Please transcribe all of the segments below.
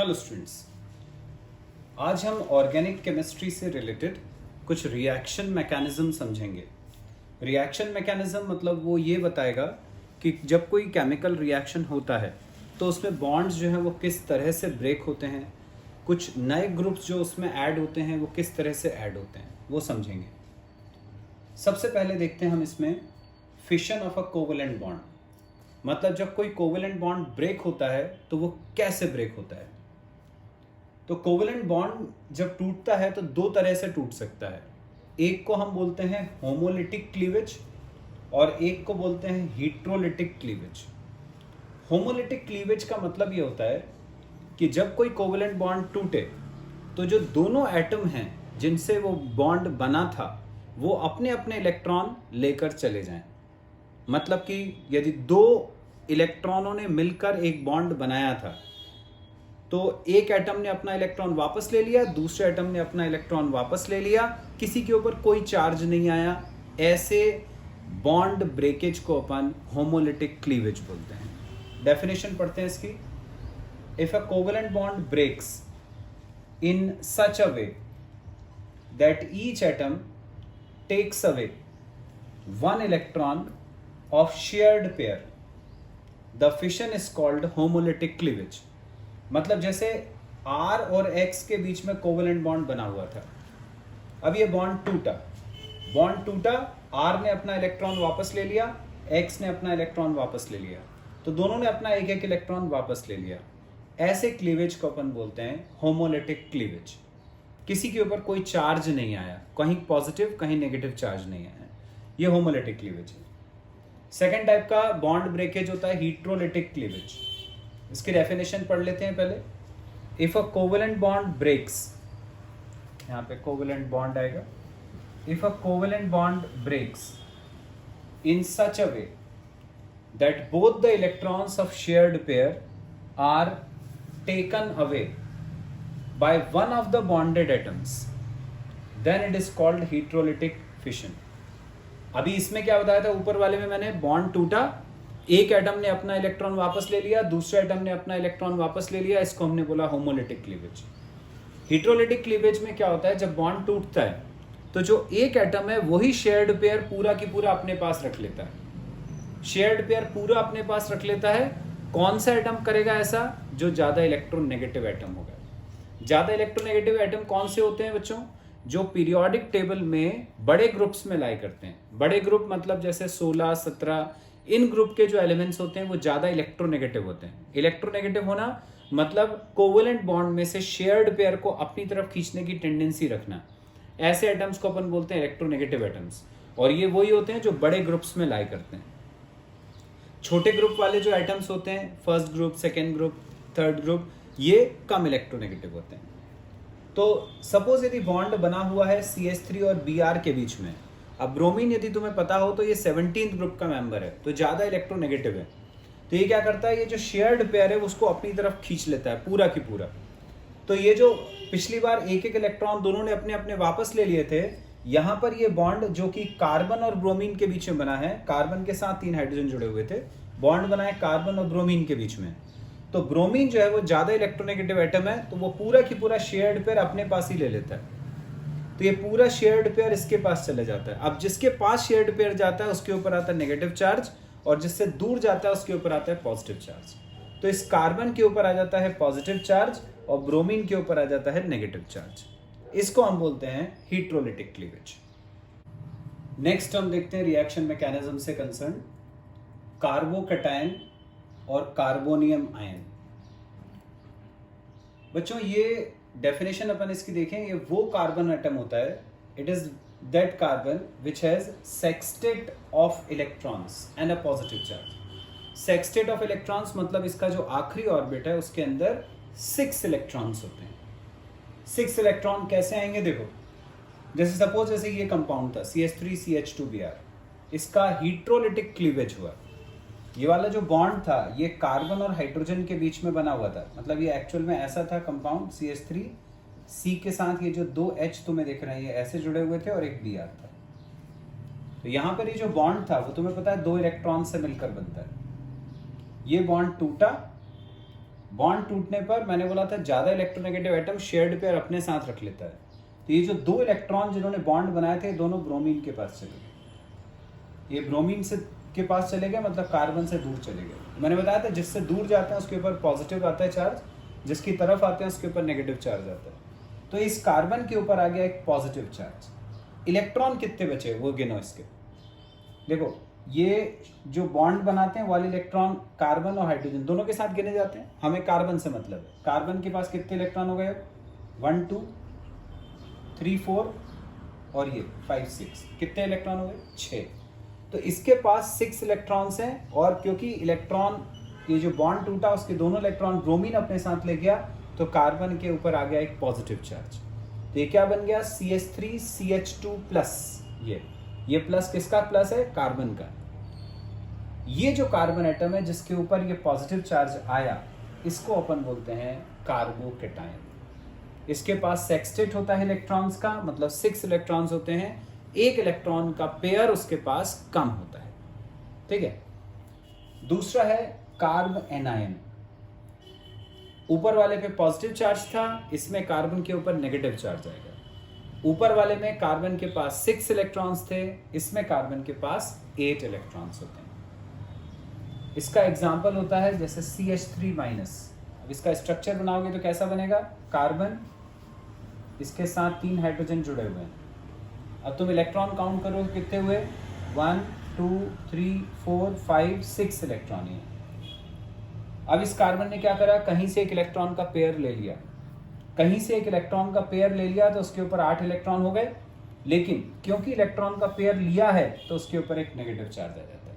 Hello students, आज हम organic chemistry से रिलेटेड कुछ रिएक्शन मैकेनिज्म समझेंगे। रिएक्शन मैकेनिज्म मतलब वो ये बताएगा कि जब कोई केमिकल रिएक्शन होता है तो उसमें बॉन्ड्स जो हैं वो किस तरह से ब्रेक होते हैं, कुछ नए ग्रुप्स जो उसमें ऐड होते हैं वो किस तरह से ऐड होते हैं वो समझेंगे। सबसे पहले देखते हैं हम इसमें fission of a covalent bond, मतलब जब कोई कोवेलेंट बॉन्ड ब्रेक होता है तो वो कैसे ब्रेक होता है। तो कोवेलेंट बॉन्ड जब टूटता है तो दो तरह से टूट सकता है। एक को हम बोलते हैं होमोलिटिक क्लीवेज और एक को बोलते हैं हेट्रोलिटिक क्लीवेज। होमोलिटिक क्लीवेज का मतलब ये होता है कि जब कोई कोवेलेंट बॉन्ड टूटे तो जो दोनों एटम हैं जिनसे वो बॉन्ड बना था वो अपने अपने इलेक्ट्रॉन लेकर चले जाएं। मतलब कि यदि दो इलेक्ट्रॉनों ने मिलकर एक बॉन्ड बनाया था तो एक एटम ने अपना इलेक्ट्रॉन वापस ले लिया, दूसरे एटम ने अपना इलेक्ट्रॉन वापस ले लिया, किसी के ऊपर कोई चार्ज नहीं आया। ऐसे बॉन्ड ब्रेकेज को अपन होमोलिटिक क्लीवेज बोलते हैं। डेफिनेशन पढ़ते हैं इसकी। If a covalent bond breaks in such a way that each atom takes away one electron of shared pair, the fission is called homolytic cleavage। मतलब जैसे R और X के बीच में कोवेलेंट बॉन्ड बना हुआ था, अब ये बॉन्ड टूटा, R ने अपना इलेक्ट्रॉन वापस ले लिया, X ने अपना इलेक्ट्रॉन वापस ले लिया, तो दोनों ने अपना एक एक इलेक्ट्रॉन वापस ले लिया। ऐसे क्लीवेज को अपन बोलते हैं होमोलिटिक क्लीवेज। किसी के ऊपर कोई चार्ज नहीं आया, कहीं पॉजिटिव कहीं नेगेटिव चार्ज नहीं आया, ये होमोलिटिक क्लीवेज है। सेकेंड टाइप का बॉन्ड ब्रेकेज होता है हेट्रोलिटिक क्लीवेज। इसकी डेफिनेशन पढ़ लेते हैं पहले। If a covalent bond breaks, यहाँ पे कोवेलेंट बॉन्ड आएगा। If a covalent bond breaks in such a way that both the electrons of shared pair are taken away by one of the bonded atoms, then it is called heterolytic fission. अभी इसमें क्या बताया था, ऊपर वाले में मैंने bond टूटा, एक एटम ने अपना इलेक्ट्रॉन वापस ले लिया, दूसरे एटम ने अपना इलेक्ट्रॉन वापस ले लिया, इसको हमने बोला होमोलिटिक क्लीवेज। हेट्रोलिटिक क्लीवेज में क्या होता है, जब बॉन्ड टूटता है तो जो एक एटम है वही शेयर्ड पेयर पूरा की पूरा अपने पास रख लेता है। शेयर्ड पेयर पूरा अपने पास रख लेता है। कौन सा एटम करेगा ऐसा, जो ज्यादा इलेक्ट्रोनेगेटिव एटम होगा। ज्यादा इलेक्ट्रोनेगेटिव एटम कौन से होते हैं बच्चों, जो पीरियोडिक टेबल में बड़े ग्रुप्स में लाई करते हैं। बड़े ग्रुप मतलब जैसे 16, 17, इन ग्रुप के जो एलिमेंट्स होते हैं वो ज्यादा इलेक्ट्रोनेगेटिव होते हैं। इलेक्ट्रोनेगेटिव होना मतलब कोवेलेंट बॉन्ड में से शेयर्ड पेयर को अपनी तरफ खींचने की टेंडेंसी रखना। ऐसे एटम्स को अपन बोलते हैं इलेक्ट्रोनेगेटिव एटम्स, और ये वही होते हैं जो बड़े ग्रुप्स में लाई करते हैं। छोटे ग्रुप वाले जो एटम्स होते हैं, first group, second group, third group, ये कम इलेक्ट्रोनेगेटिव होते हैं। तो सपोज यदि बॉन्ड बना हुआ है CH3 और Br के बीच में, अब ब्रोमीन यदि तुम्हें पता हो तो ये 17th ग्रुप का मेंबर है, तो ज्यादा इलेक्ट्रोनेगेटिव है। तो ये क्या करता है, ये जो शेयर्ड पेयर है उसको अपनी तरफ खींच लेता है पूरा की पूरा। तो ये जो पिछली बार एक एक इलेक्ट्रॉन दोनों ने अपने अपने वापस ले लिए थे, यहाँ पर ये बॉन्ड जो कि कार्बन और ब्रोमीन के बीच में बना है, कार्बन के साथ 3 हाइड्रोजन जुड़े हुए थे, बॉन्ड बना है कार्बन और ब्रोमीन के बीच में। तो ब्रोमीन जो है वो ज्यादा इलेक्ट्रोनेगेटिव एटम है, तो वो पूरा की पूरा शेयर्ड पेयर अपने पास ही ले लेता है। तो ये पूरा शेयर्ड पेयर इसके पास चले जाता है। अब जिसके पास शेयर्ड पेयर जाता है उसके ऊपर आता है नेगेटिव चार्ज, और जिससे दूर जाता है उसके ऊपर आता है पॉजिटिव चार्ज। तो इस कार्बन के ऊपर आ जाता है पॉजिटिव चार्ज और ब्रोमीन के ऊपर आ जाता है नेगेटिव चार्ज। इसको हम बोलते हैं हेट्रोलिटिक क्लीवेज। नेक्स्ट हम देखते हैं रिएक्शन मैकेनिज्म से कंसर्न कार्बोकैटायन और कार्बोनियम आयन। बच्चों ये डेफिनेशन अपन इसकी देखें, ये वो कार्बन एटम होता है, it is that carbon which has sextet of electrons and a positive charge. Sextet of electrons मतलब इसका जो आखिरी ऑर्बिट है उसके अंदर 6 इलेक्ट्रॉन्स होते हैं। 6 इलेक्ट्रॉन कैसे आएंगे, देखो जैसे सपोज जैसे ये कंपाउंड था CH3CH2Br, इसका हेट्रोलिटिक क्लीवेज हुआ। ये वाला जो बॉन्ड था ये कार्बन और हाइड्रोजन के बीच में बना हुआ था, मतलब ये एक्चुअल में ऐसा था कंपाउंड CH3, C के साथ ये जो 2 H तुम्हें दिख रहे हैं ये ऐसे जुड़े हुए थे और एक Br था। तो यहाँ पर ये जो बॉन्ड था वो तुम्हें पता है 2 इलेक्ट्रॉन से मिलकर बनता है। ये बॉन्ड टूटा, बॉन्ड टूटने पर मैंने बोला था ज़्यादा इलेक्ट्रोनेगेटिव एटम शेयर्ड पेयर अपने साथ रख लेता है। तो ये जो 2 इलेक्ट्रॉन जिन्होंने बॉन्ड बनाए थे दोनों ब्रोमीन के पास चले गए। ये ब्रोमीन से के पास चले गए मतलब कार्बन से दूर चले गए। मैंने बताया था जिससे दूर जाते हैं उसके ऊपर पॉजिटिव आता है चार्ज, जिसकी तरफ आते हैं उसके ऊपर नेगेटिव चार्ज आता है। तो इस कार्बन के ऊपर आ गया एक पॉजिटिव चार्ज। इलेक्ट्रॉन कितने बचे वो गिनो इसके। देखो ये जो बॉन्ड बनाते हैं वाले इलेक्ट्रॉन कार्बन और हाइड्रोजन दोनों के साथ गिने जाते हैं, हमें कार्बन से मतलब है। कार्बन के पास कितने इलेक्ट्रॉन हो गए? 1 2 3 4 और ये 5 6। कितने इलेक्ट्रॉन हो गए? 6। तो इसके पास 6 इलेक्ट्रॉन्स हैं, और क्योंकि इलेक्ट्रॉन ये जो बॉन्ड टूटा उसके दोनों इलेक्ट्रॉन ब्रोमीन अपने साथ ले गया तो कार्बन के ऊपर आ गया एक पॉजिटिव चार्ज। तो ये क्या बन गया? CH3CH2 plus. ये प्लस किसका प्लस है? कार्बन का। ये जो कार्बन एटम है जिसके ऊपर ये पॉजिटिव चार्ज आया इसको अपन बोलते हैं कार्बोकेटायन। इसके पास सेक्सटेट होता है इलेक्ट्रॉन्स का, मतलब 6 इलेक्ट्रॉन्स होते हैं, एक इलेक्ट्रॉन का पेयर उसके पास कम होता है। ठीक है। दूसरा है कार्ब एनायन। ऊपर वाले पे पॉजिटिव चार्ज था, इसमें कार्बन के ऊपर नेगेटिव चार्ज आएगा। ऊपर वाले में कार्बन के पास 6 इलेक्ट्रॉन्स थे, इसमें कार्बन के पास 8 इलेक्ट्रॉन्स होते हैं। इसका एग्जाम्पल होता है जैसे CH3 माइनस। अब इसका स्ट्रक्चर बनाओगे तो कैसा बनेगा? कार्बन, इसके साथ 3 हाइड्रोजन जुड़े हुए हैं। अब तुम इलेक्ट्रॉन काउंट करो कितने हुए? 1 2 3 4 5 6 इलेक्ट्रॉन है। अब इस कार्बन ने क्या करा? कहीं से एक इलेक्ट्रॉन का पेयर ले लिया। कहीं से एक इलेक्ट्रॉन का पेयर ले लिया तो उसके ऊपर 8 इलेक्ट्रॉन हो गए, लेकिन क्योंकि इलेक्ट्रॉन का पेयर लिया है तो उसके ऊपर एक नेगेटिव चार्ज आ जाता है।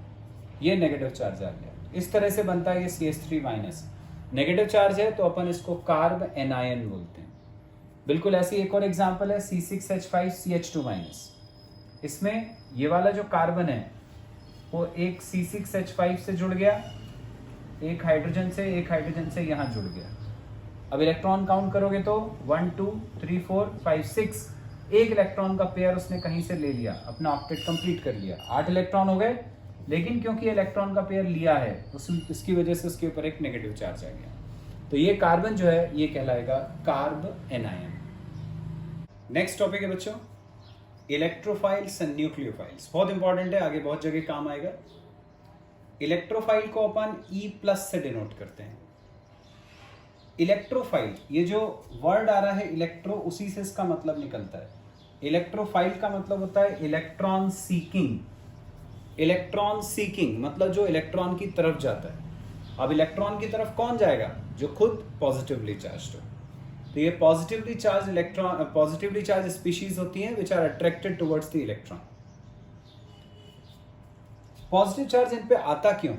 ये नेगेटिव चार्ज आ गया। इस तरह से बनता है ये CH3 माइनस। नेगेटिव चार्ज है तो अपन इसको कार्ब एनायन बोलते हैं। बिल्कुल ऐसी एक और एग्जांपल है C6H5CH2 माइनस। इसमें ये वाला जो कार्बन है वो एक C6H5 से जुड़ गया, एक हाइड्रोजन से यहाँ जुड़ गया। अब इलेक्ट्रॉन काउंट करोगे तो 1 2 3 4 5 6, एक इलेक्ट्रॉन का पेयर उसने कहीं से ले लिया, अपना ऑक्टेट कंप्लीट कर लिया, 8 इलेक्ट्रॉन हो गए, लेकिन क्योंकि इलेक्ट्रॉन का पेयर लिया है उसकी वजह से उसके ऊपर एक नेगेटिव चार्ज आ गया। तो ये कार्बन जो है ये कहलाएगा कार्ब एनायन। नेक्स्ट टॉपिक है बच्चों इलेक्ट्रोफाइल्स एंड न्यूक्लियोफाइल्स। बहुत इंपॉर्टेंट है, आगे बहुत जगह काम आएगा। इलेक्ट्रोफाइल को अपन E+ से डिनोट करते हैं। इलेक्ट्रोफाइल, ये जो वर्ड आ रहा है इलेक्ट्रो, उसी से इसका मतलब निकलता है। इलेक्ट्रोफाइल का मतलब होता है इलेक्ट्रॉन सीकिंग। इलेक्ट्रॉन सीकिंग मतलब जो इलेक्ट्रॉन की तरफ जाता है। अब इलेक्ट्रॉन की तरफ कौन जाएगा? जो खुद पॉजिटिवली चार्ज्ड हो। तो ये positively charge electron, positively charge species होती हैं which are attracted towards the electron. Positive charge इन पे आता क्यों?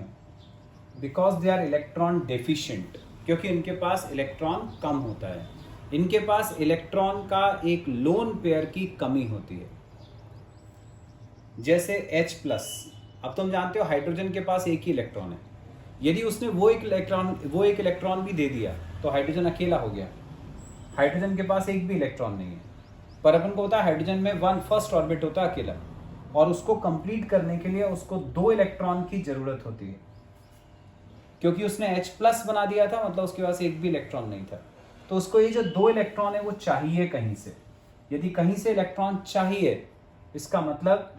Because they are electron deficient, क्योंकि इनके पास इलेक्ट्रॉन कम होता है। इनके पास इलेक्ट्रॉन का एक लोन पेयर की कमी होती है, जैसे H+। अब तुम जानते हो हाइड्रोजन के पास एक ही इलेक्ट्रॉन है, यदि उसने वो एक इलेक्ट्रॉन भी दे दिया तो हाइड्रोजन अकेला हो गया। हाइड्रोजन के पास एक भी इलेक्ट्रॉन नहीं है, पर अपन को पता है हाइड्रोजन में 1 फर्स्ट ऑर्बिट होता है अकेला, और उसको कंप्लीट करने के लिए उसको 2 इलेक्ट्रॉन की जरूरत होती है। क्योंकि उसने H+ बना दिया था, मतलब उसके पास एक भी इलेक्ट्रॉन नहीं था, तो उसको ये जो 2 इलेक्ट्रॉन है वो चाहिए कहीं से। यदि कहीं से इलेक्ट्रॉन चाहिए, इसका मतलब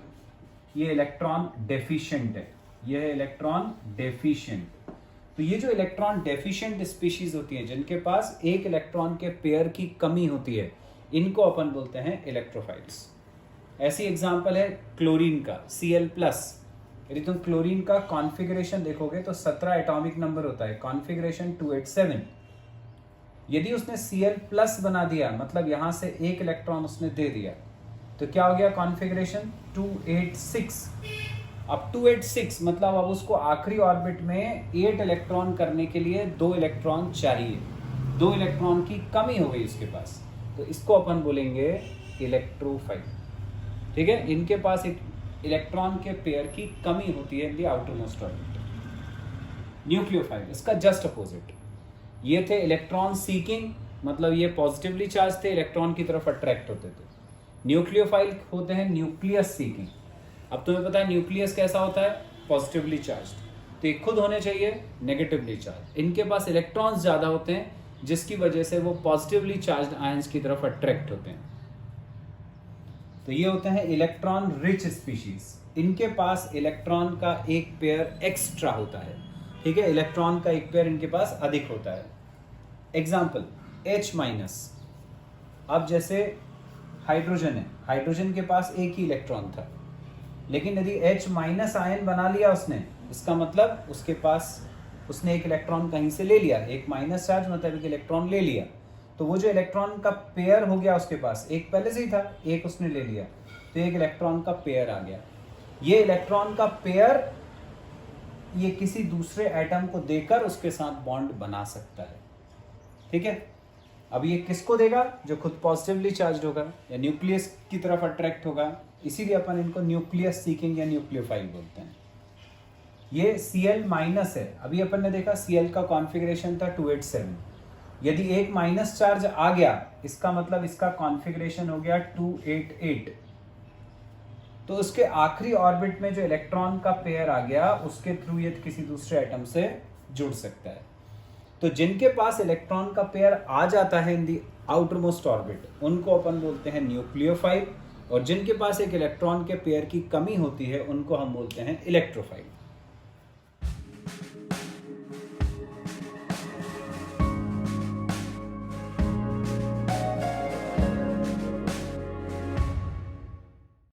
ये इलेक्ट्रॉन डेफिशिएंट है। यह है इलेक्ट्रॉन डेफिशिएंट। तो ये जो इलेक्ट्रॉन डेफिशिएंट स्पीशीज होती हैं, जिनके पास एक इलेक्ट्रॉन के पेयर की कमी होती है, इनको अपन बोलते हैं इलेक्ट्रोफाइल्स। ऐसी एग्जांपल है क्लोरीन का Cl+। यदि तुम क्लोरीन का कॉन्फ़िगरेशन देखोगे तो 17 एटॉमिक नंबर होता है, कॉन्फ़िगरेशन 287। यदि उसने Cl+ बना दिया, मतलब यहां से एक इलेक्ट्रॉन उसने दे दिया, तो क्या हो गया कॉन्फ़िगरेशन? 286। अब 286 मतलब अब उसको आखिरी ऑर्बिट में 8 इलेक्ट्रॉन करने के लिए 2 इलेक्ट्रॉन चाहिए। 2 इलेक्ट्रॉन की कमी हो गई उसके पास, तो इसको अपन बोलेंगे इलेक्ट्रोफाइल। ठीक है, इनके पास एक इलेक्ट्रॉन के पेयर की कमी होती है in the outer most orbit. Nucleophile इसका जस्ट अपोजिट। ये थे इलेक्ट्रॉन सीकिंग, मतलब ये पॉजिटिवली चार्ज थे, इलेक्ट्रॉन की तरफ अट्रैक्ट होते थे। न्यूक्लियोफाइल होते हैं न्यूक्लियस सीकिंग। अब तुम्हें पता है न्यूक्लियस कैसा होता है? Positively charged. तो ये खुद होने चाहिए नेगेटिवली चार्ज। इनके पास इलेक्ट्रॉन्स ज़्यादा होते हैं जिसकी वजह से वो पॉजिटिवली चार्ज आयंस की तरफ अट्रैक्ट होते हैं। तो ये होते हैं इलेक्ट्रॉन रिच स्पीशीज। इनके पास इलेक्ट्रॉन का एक पेयर एक्स्ट्रा होता है, ठीक है, इलेक्ट्रॉन का एक पेयर इनके पास अधिक होता है। Example H-। अब जैसे हाइड्रोजन है, हाइड्रोजन के पास एक ही इलेक्ट्रॉन था, लेकिन यदि H- आयन बना लिया उसने, इसका मतलब उसके पास उसने एक इलेक्ट्रॉन कहीं से ले लिया, एक माइनस चार्ज मतलब एक इलेक्ट्रॉन ले लिया, तो वो जो इलेक्ट्रॉन का पेयर हो गया उसके पास, एक पहले से ही था, एक उसने ले लिया, तो एक इलेक्ट्रॉन का पेयर आ गया। ये इलेक्ट्रॉन का पेयर ये किसी दूसरे एटम को देकर उसके साथ बॉन्ड बना सकता है, ठीक है। अब ये किसको देगा? जो खुद पॉजिटिवली चार्ज होगा या न्यूक्लियस की तरफ अट्रैक्ट होगा, इसीलिए अपन इनको न्यूक्लियस सीकिंग या न्यूक्लियोफाइल बोलते हैं। ये Cl- है। अभी अपन ने देखा Cl का कॉन्फ़िगरेशन था 287। यदि एक माइनस चार्ज आ गया, इसका मतलब इसका कॉन्फ़िगरेशन हो गया 288। तो उसके आखिरी ऑर्बिट में जो इलेक्ट्रॉन का पेयर आ गया, उसके थ्रू ये किसी दूसरे एटम से जुड़ सकता है। तो जिनके पास इलेक्ट्रॉन का पेयर आ जाता है इन दी आउटर मोस्ट ऑर्बिट, उनको अपन बोलते हैं न्यूक्लियोफाइल, और जिनके पास एक इलेक्ट्रॉन के पेयर की कमी होती है उनको हम बोलते हैं इलेक्ट्रोफाइल।